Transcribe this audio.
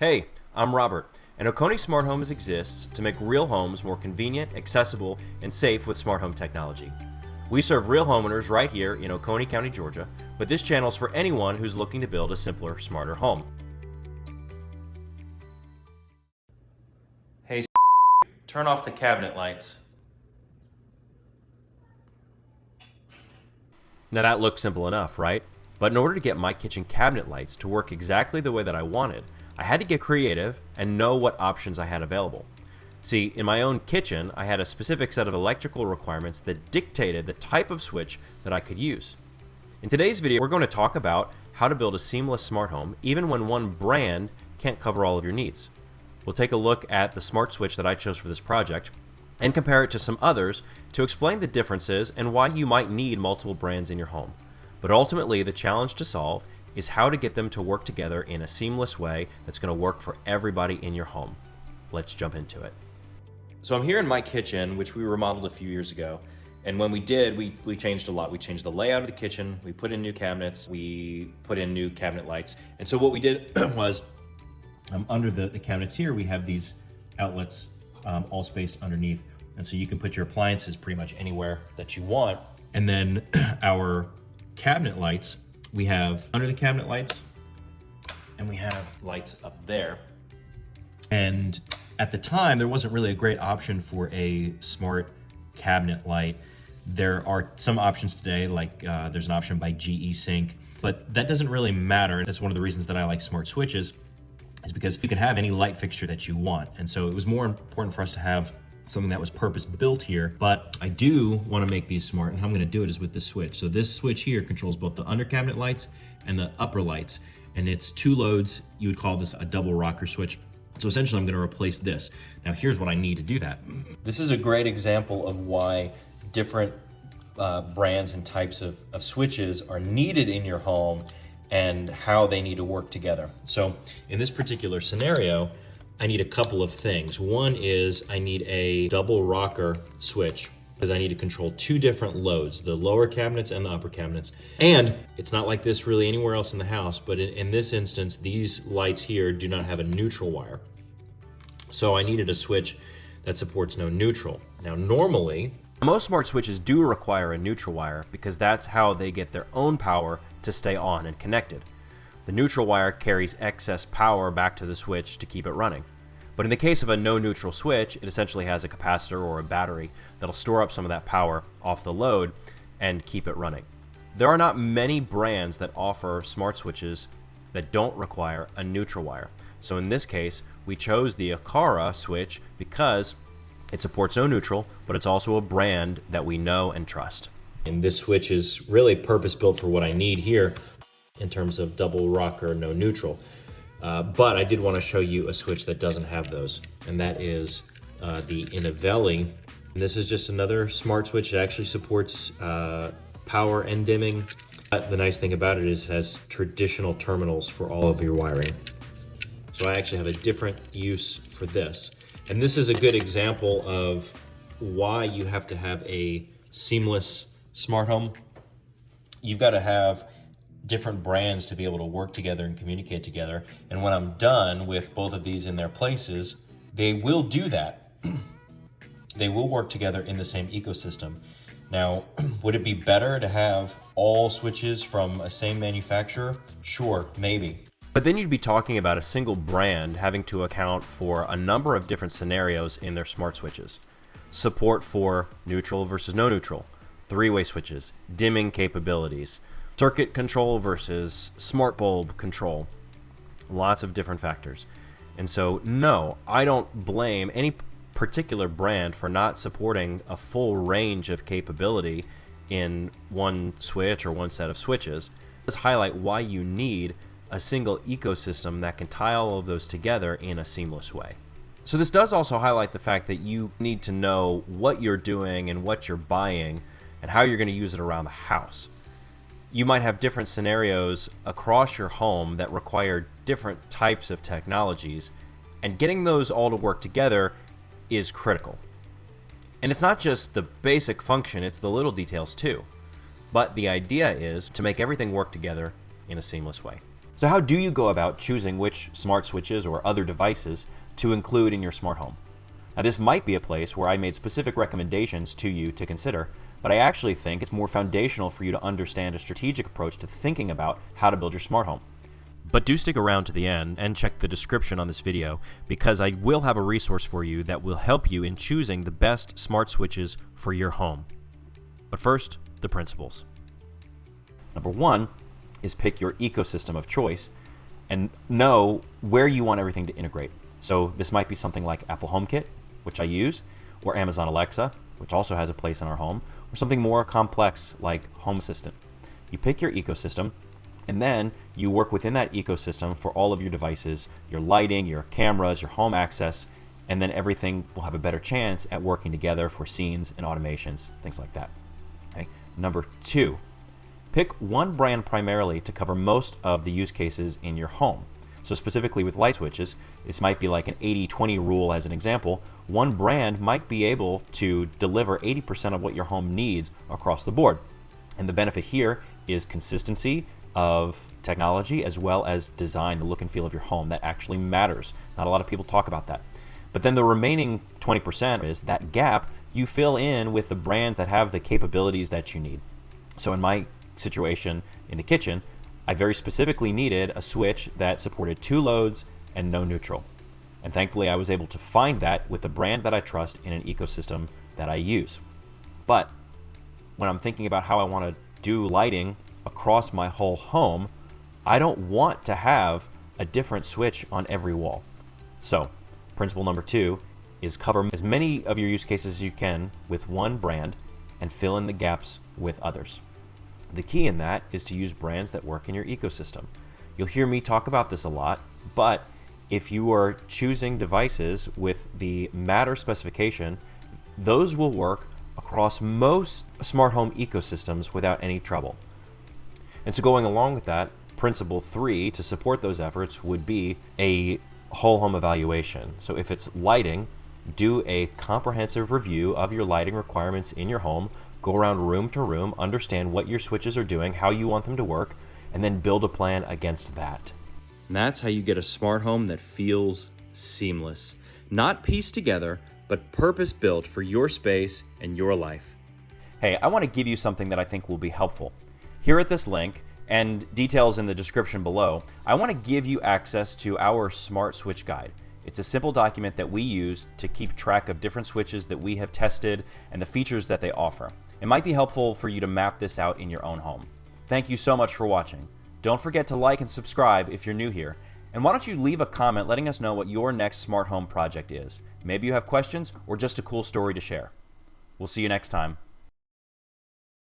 Hey, I'm Robert, and Oconee Smart Homes exists to make real homes more convenient, accessible, and safe with smart home technology. We serve real homeowners right here in Oconee County, Georgia, but this channel is for anyone who's looking to build a simpler, smarter home. Hey, turn off the cabinet lights. Now that looks simple enough, right? But in order to get my kitchen cabinet lights to work exactly the way that I wanted, I had to get creative and know what options I had available. See, in my own kitchen, I had a specific set of electrical requirements that dictated the type of switch that I could use. In today's video, we're going to talk about how to build a seamless smart home, even when one brand can't cover all of your needs. We'll take a look at the smart switch that I chose for this project and compare it to some others to explain the differences and why you might need multiple brands in your home. But ultimately, the challenge to solve is how to get them to work together in a seamless way that's going to work for everybody in your home. Let's jump into it. So I'm here in my kitchen, which we remodeled a few years ago. And when we did, we changed a lot. We changed the layout of the kitchen, we put in new cabinets, we put in new cabinet lights. And so what we did was under the cabinets here, we have these outlets all spaced underneath. And so you can put your appliances pretty much anywhere that you want. And then our cabinet lights, we have under the cabinet lights, and we have lights up there. And at the time, there wasn't really a great option for a smart cabinet light. There are some options today, like there's an option by GE Sync, but that doesn't really matter. That's one of the reasons that I like smart switches, is because you can have any light fixture that you want. And so it was more important for us to have something that was purpose built here, but I do want to make these smart, and how I'm going to do it is with this switch. So this switch here controls both the under cabinet lights and the upper lights, and it's two loads. You would call this a double rocker switch. So essentially I'm going to replace this. Now here's what I need to do that. This is a great example of why different brands and types of switches are needed in your home and how they need to work together. So in this particular scenario, I need a couple of things. One is I need a double rocker switch because I need to control two different loads, the lower cabinets and the upper cabinets. And it's not like this really anywhere else in the house, but in this instance, these lights here do not have a neutral wire. So I needed a switch that supports no neutral. Now normally, most smart switches do require a neutral wire because that's how they get their own power to stay on and connected. The neutral wire carries excess power back to the switch to keep it running. But in the case of a no neutral switch, it essentially has a capacitor or a battery that'll store up some of that power off the load and keep it running. There are not many brands that offer smart switches that don't require a neutral wire. So in this case, we chose the Oconee switch because it supports no neutral, but it's also a brand that we know and trust. And this switch is really purpose built for what I need here in terms of double rocker, no neutral. But I did want to show you a switch that doesn't have those, and that is the Innovelli. And this is just another smart switch that actually supports power and dimming. But the nice thing about it is it has traditional terminals for all of your wiring. So I actually have a different use for this. And this is a good example of why you have to have a seamless smart home. You've got to have different brands to be able to work together and communicate together. And when I'm done with both of these in their places, they will do that. They will work together in the same ecosystem. Now, would it be better to have all switches from a same manufacturer? Sure, maybe. But then you'd be talking about a single brand having to account for a number of different scenarios in their smart switches. Support for neutral versus no neutral, three-way switches, dimming capabilities, circuit control versus smart bulb control, lots of different factors. And so, no, I don't blame any particular brand for not supporting a full range of capability in one switch or one set of switches. Let's highlight why you need a single ecosystem that can tie all of those together in a seamless way. So this does also highlight the fact that you need to know what you're doing and what you're buying and how you're going to use it around the house. You might have different scenarios across your home that require different types of technologies, and getting those all to work together is critical. And it's not just the basic function, it's the little details too. But the idea is to make everything work together in a seamless way. So how do you go about choosing which smart switches or other devices to include in your smart home? Now, this might be a place where I made specific recommendations to you to consider, but I actually think it's more foundational for you to understand a strategic approach to thinking about how to build your smart home. But do stick around to the end and check the description on this video, because I will have a resource for you that will help you in choosing the best smart switches for your home. But first, the principles. Number one is pick your ecosystem of choice and know where you want everything to integrate. So this might be something like Apple HomeKit, which I use, or Amazon Alexa, which also has a place in our home, or something more complex like Home Assistant. You pick your ecosystem, and then you work within that ecosystem for all of your devices, your lighting, your cameras, your home access, and then everything will have a better chance at working together for scenes and automations, things like that. Okay. Number two, pick one brand primarily to cover most of the use cases in your home. So specifically with light switches, this might be like an 80-20 rule as an example. One brand might be able to deliver 80% of what your home needs across the board. And the benefit here is consistency of technology as well as design, the look and feel of your home. That actually matters. Not a lot of people talk about that. But then the remaining 20% is that gap you fill in with the brands that have the capabilities that you need. So in my situation in the kitchen, I very specifically needed a switch that supported 2 loads and no neutral. And thankfully I was able to find that with a brand that I trust in an ecosystem that I use. But when I'm thinking about how I want to do lighting across my whole home, I don't want to have a different switch on every wall. So principle number 2 is cover as many of your use cases as you can with one brand and fill in the gaps with others. The key in that is to use brands that work in your ecosystem. You'll hear me talk about this a lot, but if you are choosing devices with the Matter specification, those will work across most smart home ecosystems without any trouble. And so going along with that, principle 3 to support those efforts would be a whole home evaluation. So if it's lighting, do a comprehensive review of your lighting requirements in your home. Go around room to room, understand what your switches are doing, how you want them to work, and then build a plan against that. And that's how you get a smart home that feels seamless. Not pieced together, but purpose-built for your space and your life. Hey, I want to give you something that I think will be helpful. Here at this link, and details in the description below, I want to give you access to our Smart Switch Guide. It's a simple document that we use to keep track of different switches that we have tested and the features that they offer. It might be helpful for you to map this out in your own home. Thank you so much for watching. Don't forget to like and subscribe if you're new here. And why don't you leave a comment letting us know what your next smart home project is. Maybe you have questions or just a cool story to share. We'll see you next time.